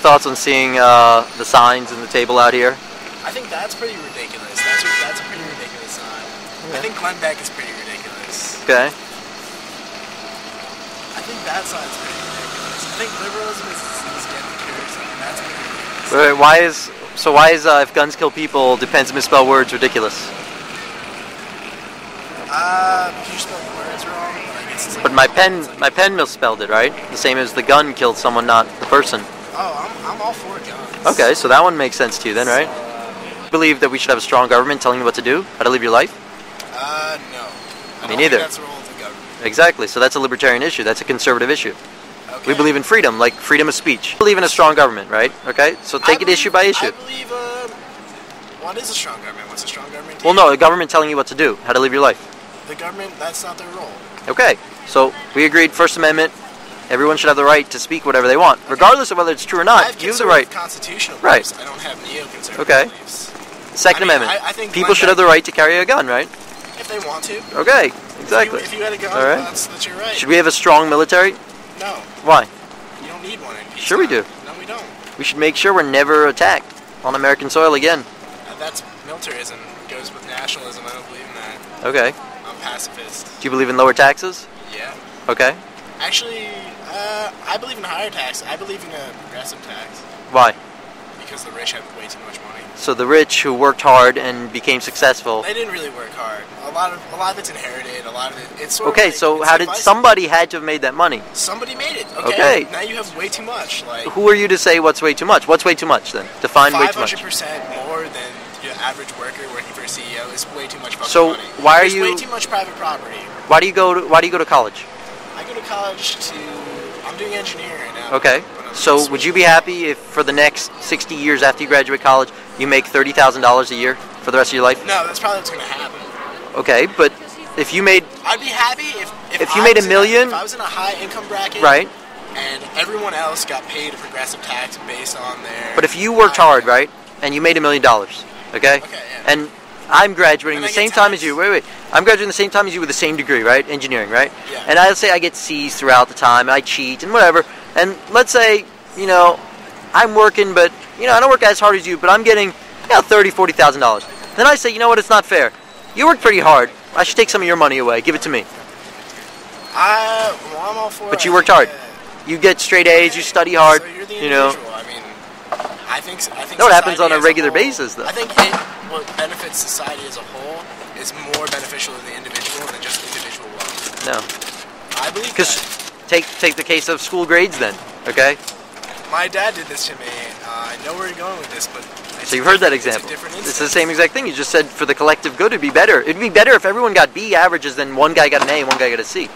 thoughts on seeing the signs and the table out here? I think that's pretty ridiculous. That's a pretty ridiculous sign. I think Glenn Beck is pretty ridiculous. Okay. I think that sign's pretty ridiculous. I think liberalism is getting cured, and that's pretty ridiculous. Wait, why is if guns kill people, depends misspell words ridiculous? You spelled the words wrong. But my pen misspelled it, right? The same as the gun killed someone, not the person. Oh, I'm all for guns. Okay, so that one makes sense to you then, right? Believe that we should have a strong government telling you what to do, how to live your life? No. Me neither. That's the role of the government. Exactly, so that's a libertarian issue. That's a conservative issue. Okay. We believe in freedom, like freedom of speech. We believe in a strong government, right? Okay, so take it issue by issue. I believe, what is a strong government? What's a strong government? Well, no, the government telling you what to do, how to live your life. The government, that's not their role. Okay, so we agreed, First Amendment, everyone should have the right to speak whatever they want, regardless of whether it's true or not. You have the right. Constitutional right. beliefs. I don't have neoconservative beliefs. Second Amendment. I think people should have the right to carry a gun, right? If they want to. Okay, exactly. If you had a gun, all right. that's your right. Should we have a strong military? No. Why? You don't need one in peace. Sure we do. No, we don't. We should make sure we're never attacked on American soil again. That's militarism. It goes with nationalism. I don't believe in that. Okay. I'm pacifist. Do you believe in lower taxes? Yeah. Okay. Actually, I believe in higher tax. I believe in a progressive tax. Why? Because the rich have way too much money. So the rich who worked hard and became successful. They didn't really work hard. A lot of it's inherited. A lot of it's sort okay. of like, So how did somebody had to have made that money? Somebody made it. Okay. Now you have way too much. Like. Who are you to say what's way too much? What's way too much then? Define way too much. 500% more than your average worker working for a CEO is way too much fucking so money. Why There's are you? way too much private property. Why do you go to college? I go to college I'm doing engineering right now. Okay. So would you be happy if for the next 60 years after you graduate college, you make $30,000 a year for the rest of your life? No, that's probably what's going to happen. Okay, but if you made... I'd be happy if you made $1 million... If I was in a high income bracket... Right. And everyone else got paid a progressive tax based on their... But if you worked hard, right, and you made $1 million, okay? Okay, yeah. And I'm graduating the same time as you. Wait. I'm graduating the same time as you with the same degree, right? Engineering, right? Yeah. And I'll say I get C's throughout the time, I cheat and whatever. And let's say, I'm working, but, I don't work as hard as you, but I'm getting, $30,000, $40,000. Then I say, you know what, it's not fair. You work pretty hard. I should take some of your money away. Give it to me. I'm all for it. But you worked hard. You get straight A's, you study hard, so you're the individual. I mean, I think no, it happens on a regular basis, though. I think what benefits society as a whole is more beneficial to the individual than just individual wealth. No. I believe because that. Take the case of school grades then, okay? My dad did this to me. I know where you're going with this, but... So you've heard that example. It's the same exact thing. You just said for the collective good, it'd be better. It'd be better if everyone got B averages than one guy got an A and one guy got a C.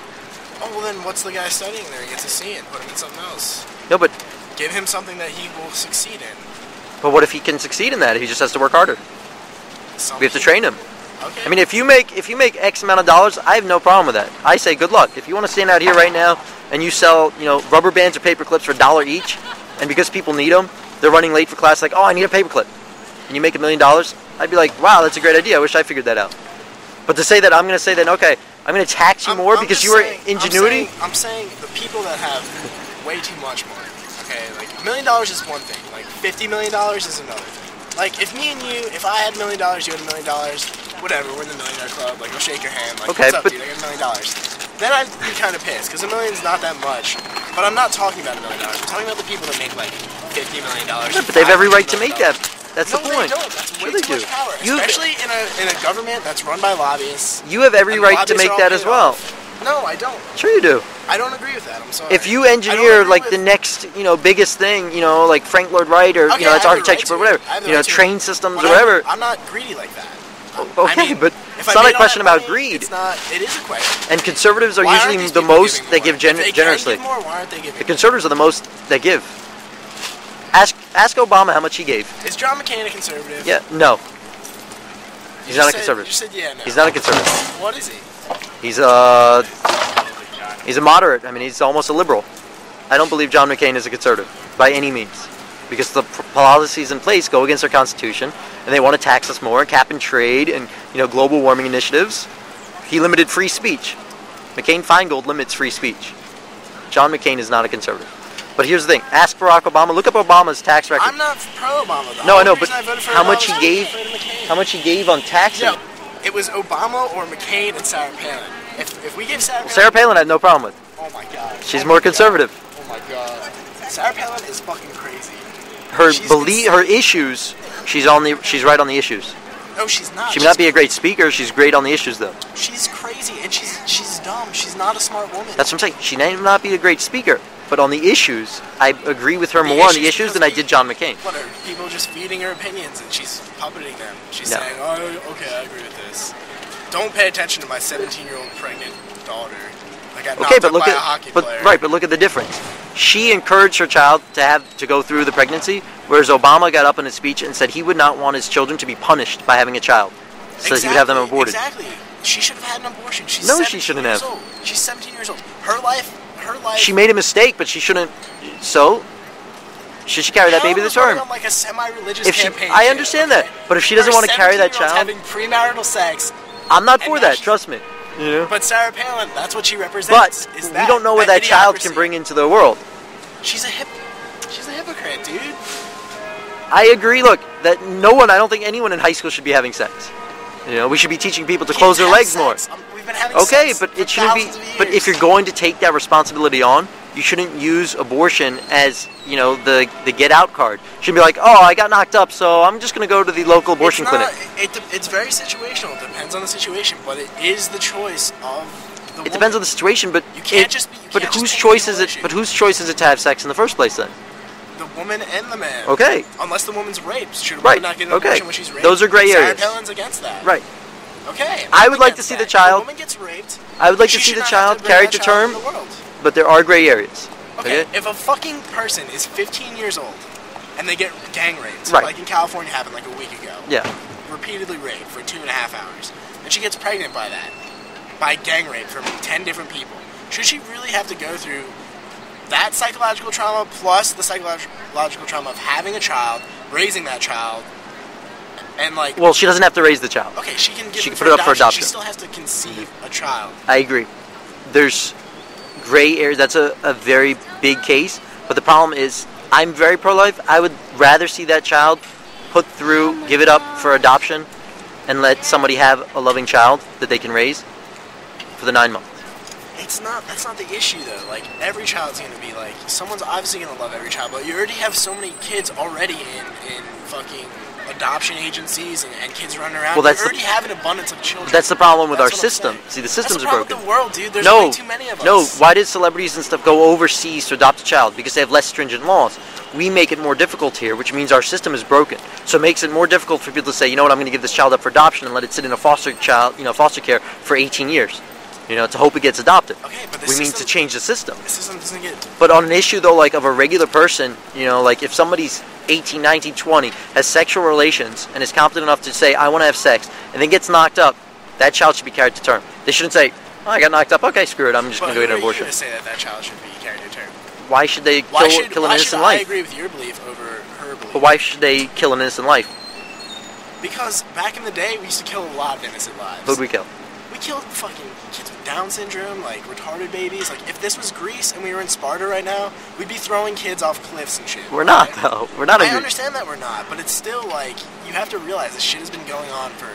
Oh, well then what's the guy studying there? He gets a C and put him in something else. No, but... Give him something that he will succeed in. But what if he can succeed in that? He just has to work harder. We have to train him. Okay. I mean, if you make X amount of dollars, I have no problem with that. I say good luck. If you want to stand out here right now and you sell, rubber bands or paper clips for $1 each, and because people need them, they're running late for class, like, oh, I need a paper clip, and you make $1 million, I'd be like, wow, that's a great idea. I wish I figured that out. But to say that, I'm going to say that, okay, I'm going to tax you more because you were ingenuity. I'm saying the people that have way too much money. Okay, like $1 million is one thing. Like $50 million is another thing. Like if me and you, if I had $1 million, you had $1 million, whatever, we're in the millionaire club. Like I'll shake your hand. Like okay, what's up, dude? I got $1 million. Then I'd be kind of pissed because $1 million's not that much. But I'm not talking about $1 million. I'm talking about the people that make like $50 million. Yeah, but they have every right to make that. That's the point. No, they don't. That's way too much power. Especially in a government that's run by lobbyists. You have every right to make that as well. No, I don't. Sure you do. I don't agree with that. I'm sorry. If you engineer like the next, biggest thing, like Frank Lloyd Wright or it's architecture or whatever, train systems or whatever. I'm not greedy like that. Okay, but it's not a question about greed. It's not. It is a question. And conservatives are usually the most that give generously. Why aren't they giving? The conservatives are the most that give. Ask Obama how much he gave. Is John McCain a conservative? Yeah, no. He's not a conservative. You said yeah, no. He's not a conservative. What is he? He's a moderate. I mean, he's almost a liberal. I don't believe John McCain is a conservative by any means, because the policies in place go against our Constitution, and they want to tax us more, cap and trade, and global warming initiatives. He limited free speech. McCain-Feingold limits free speech. John McCain is not a conservative. But here's the thing: ask Barack Obama. Look up Obama's tax record. I'm not pro-Obama though. No, I know, but how much he gave? How much he gave on taxes? Yeah, it was Obama or McCain and Sarah Palin. If we give Sarah Palin, Sarah Palin, I had no problem with. oh my god, She's more conservative. Oh my god, Sarah Palin is fucking crazy. Her issues. She's right on the issues. No, she's not. She may not be a great speaker. She's great on the issues, though. She's crazy and she's dumb. She's not a smart woman. That's what I'm saying. She may not be a great speaker, but on the issues, I agree with her more on the issues than I did John McCain. What are people just feeding her opinions and she's puppeting them? She's saying, "Oh, okay, I agree with this. Don't pay attention to my 17-year-old pregnant daughter. I got knocked up by a hockey player." Right, but look at the difference. She encouraged her child to go through the pregnancy, whereas Obama got up in his speech and said he would not want his children to be punished by having a child, so he would have them aborted. Exactly. She should have had an abortion. She shouldn't have. Old. She's 17 years old. Her life. She made a mistake, but she shouldn't. So, should she carry that baby to term? On like a semi-religious campaign. I understand that, but if she doesn't want to carry that child, having premarital sex. I'm not for that. Trust me. You know? But Sarah Palin, that's what she represents. But we don't know what that child can bring into the world. She's a hypocrite, dude. I agree. Look, that I don't think anyone in high school should be having sex. You know, we should be teaching people to close their legs more. We've been having sex but it shouldn't be. But if you're going to take that responsibility on, you shouldn't use abortion as, you know, the get out card. You shouldn't be like, oh, I got knocked up, so I'm just going to go to the local abortion clinic. It's very situational. It depends on the situation, but it is the choice of the woman. It depends on the situation, but you can't just. But whose choice is it? But whose choice is it to have sex in the first place then? The woman and the man. Okay. Unless the woman's raped, should a woman not get an abortion when she's raped? Those are gray areas. Sarah Palin's against that. Right. Okay. I would like to see the child. If a woman gets raped, I would like to see the child carried to term. But there are gray areas. Okay. If a fucking person is 15 years old and they get gang raped, right, like in California happened like a week ago. Yeah. Repeatedly raped for 2.5 hours, and she gets pregnant by gang rape from 10 different people. Should she really have to go through that psychological trauma plus the psychological trauma of having a child, raising that child, and like? Well, she doesn't have to raise the child. Okay, she can put it up for adoption. She still has to conceive a child. I agree. There's gray areas. That's a very big case. But the problem is, I'm very pro-life. I would rather see that child put through, give it up for adoption, and let somebody have a loving child that they can raise for the 9 months. That's not the issue though. Like, every child's going to be like, someone's obviously going to love every child, but you already have so many kids already in fucking adoption agencies and kids running around. Well, you already have an abundance of children. That's the problem with our system. See, the systems are broken. That's the problem with the world, dude. There's way too many of us. No, why did celebrities and stuff go overseas to adopt a child? Because they have less stringent laws. We make it more difficult here, which means our system is broken. So it makes it more difficult for people to say, you know what, I'm going to give this child up for adoption and let it sit in a foster care for 18 years. You know, to hope it gets adopted. Okay, but we mean to change the system. The system doesn't get... But on an issue, though, like of a regular person, you know, like if somebody's 18, 19, 20, has sexual relations, and is competent enough to say, I want to have sex, and then gets knocked up, that child should be carried to term. They shouldn't say, oh, I got knocked up, okay, screw it, I'm just going to go get an abortion. But who are you to say that child should be carried to term? Why should they kill an innocent life? I agree with your belief over her belief. But why should they kill an innocent life? Because back in the day, we used to kill a lot of innocent lives. Who'd we kill? We killed fucking kids with Down syndrome, like retarded babies. Like, if this was Greece and we were in Sparta right now, we'd be throwing kids off cliffs and shit. We're not, though. We're not. I understand that we're not, but it's still like, you have to realize this shit has been going on for.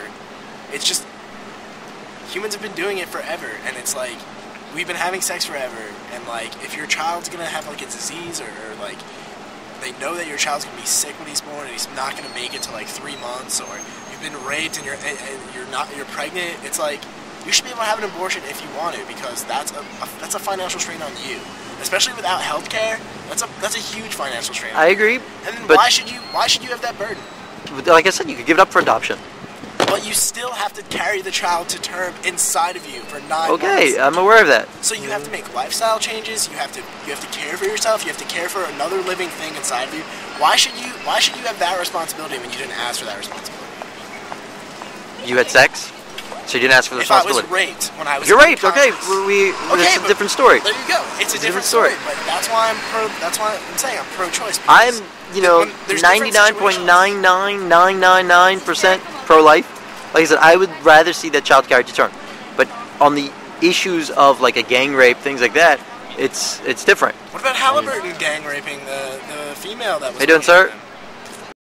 It's just humans have been doing it forever, and it's like we've been having sex forever, and like if your child's gonna have like a disease or like they know that your child's gonna be sick when he's born and he's not gonna make it to like 3 months, or you've been raped and you're pregnant, it's like. You should be able to have an abortion if you want to, because that's a financial strain on you, especially without health care. That's a huge financial strain. I agree. And then why should you have that burden? Like I said, you could give it up for adoption. But you still have to carry the child to term inside of you for 9 months. Okay, I'm aware of that. So you have to make lifestyle changes. You have to care for yourself. You have to care for another living thing inside of you. Why should you have that responsibility when you didn't ask for that responsibility? You had sex? So you didn't ask for the responsibility. If I was raped when I was You're raped, okay. It's a different story. There you go. It's a different story. But that's why I'm saying I'm pro-choice. I'm, 99.99999% pro-life. Like I said, I would rather see that child carried to term. But on the issues of like a gang rape, things like that, it's different. What about Halliburton gang raping the female that was? How you doing, sir?